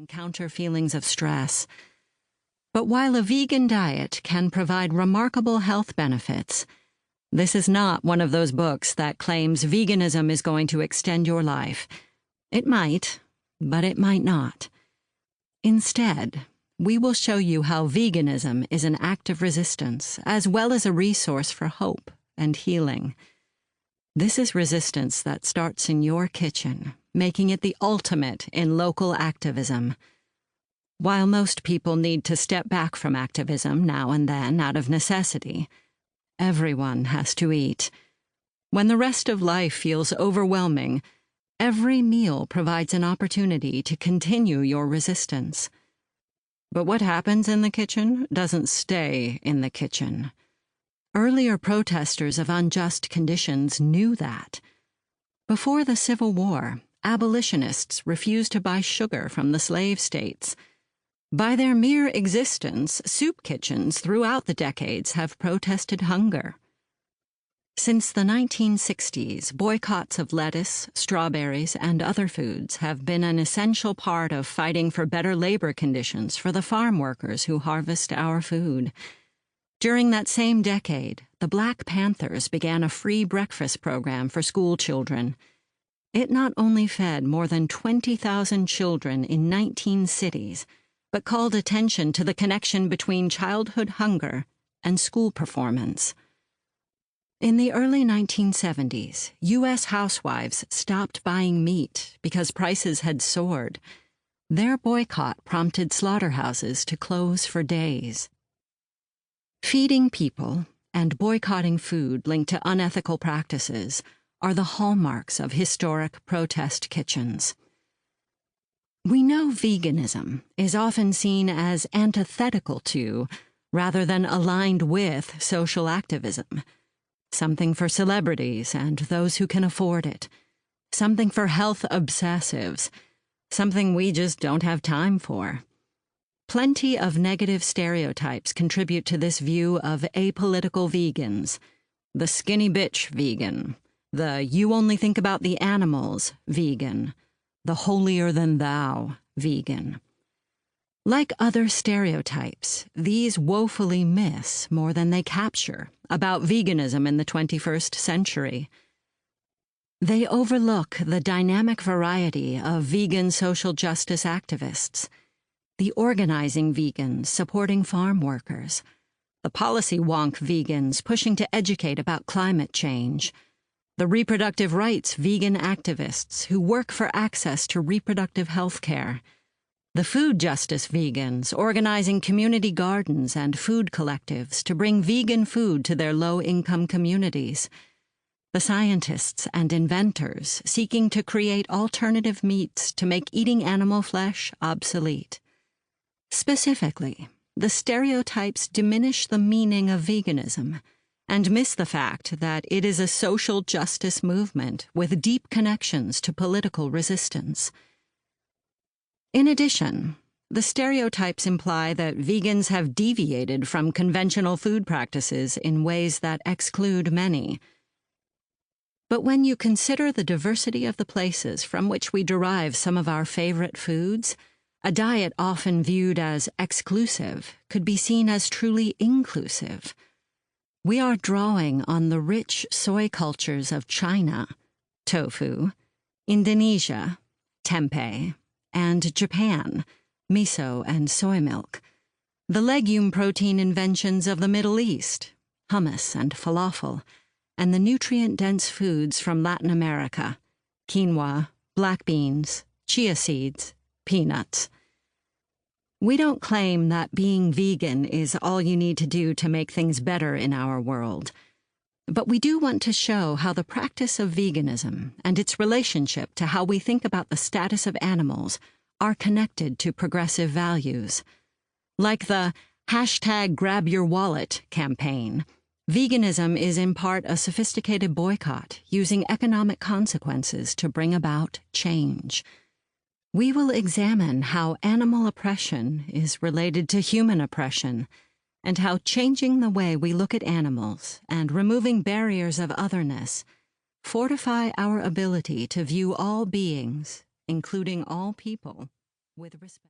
counter feelings of stress. But while a vegan diet can provide remarkable health benefits, this is not one of those books that claims veganism is going to extend your life. It might, but it might not. Instead, we will show you how veganism is an act of resistance, as well as a resource for hope and healing. This is resistance that starts in your kitchen, making it the ultimate in local activism. While most people need to step back from activism now and then out of necessity, everyone has to eat. When the rest of life feels overwhelming, every meal provides an opportunity to continue your resistance. But what happens in the kitchen doesn't stay in the kitchen. Earlier protesters of unjust conditions knew that. Before the Civil War, abolitionists refused to buy sugar from the slave states. By their mere existence, soup kitchens throughout the decades have protested hunger. Since the 1960s, boycotts of lettuce, strawberries, and other foods have been an essential part of fighting for better labor conditions for the farm workers who harvest our food. During that same decade, the Black Panthers began a free breakfast program for school children. It not only fed more than 20,000 children in 19 cities, but called attention to the connection between childhood hunger and school performance. In the early 1970s, U.S. housewives stopped buying meat because prices had soared. Their boycott prompted slaughterhouses to close for days. Feeding people and boycotting food linked to unethical practices are the hallmarks of historic protest kitchens. We know veganism is often seen as antithetical to, rather than aligned with, social activism. Something for celebrities and those who can afford it. Something for health obsessives. Something we just don't have time for. Plenty of negative stereotypes contribute to this view of apolitical vegans. The skinny bitch vegan. The you only think about the animals vegan. The holier-than-thou vegan. Like other stereotypes, these woefully miss more than they capture about veganism in the 21st century. They overlook the dynamic variety of vegan social justice activists, the organizing vegans supporting farm workers, the policy wonk vegans pushing to educate about climate change, the reproductive rights vegan activists who work for access to reproductive health care, the food justice vegans organizing community gardens and food collectives to bring vegan food to their low-income communities, the scientists and inventors seeking to create alternative meats to make eating animal flesh obsolete. Specifically, the stereotypes diminish the meaning of veganism and miss the fact that it is a social justice movement with deep connections to political resistance. In addition, the stereotypes imply that vegans have deviated from conventional food practices in ways that exclude many. But when you consider the diversity of the places from which we derive some of our favorite foods, a diet often viewed as exclusive could be seen as truly inclusive. We are drawing on the rich soy cultures of China, tofu, Indonesia, tempeh, and Japan, miso and soy milk, the legume protein inventions of the Middle East, hummus and falafel, and the nutrient-dense foods from Latin America, quinoa, black beans, chia seeds, peanuts. We don't claim that being vegan is all you need to do to make things better in our world. But we do want to show how the practice of veganism and its relationship to how we think about the status of animals are connected to progressive values. Like the #GrabYourWallet campaign, veganism is in part a sophisticated boycott using economic consequences to bring about change. We will examine how animal oppression is related to human oppression, and how changing the way we look at animals and removing barriers of otherness fortify our ability to view all beings, including all people, with respect.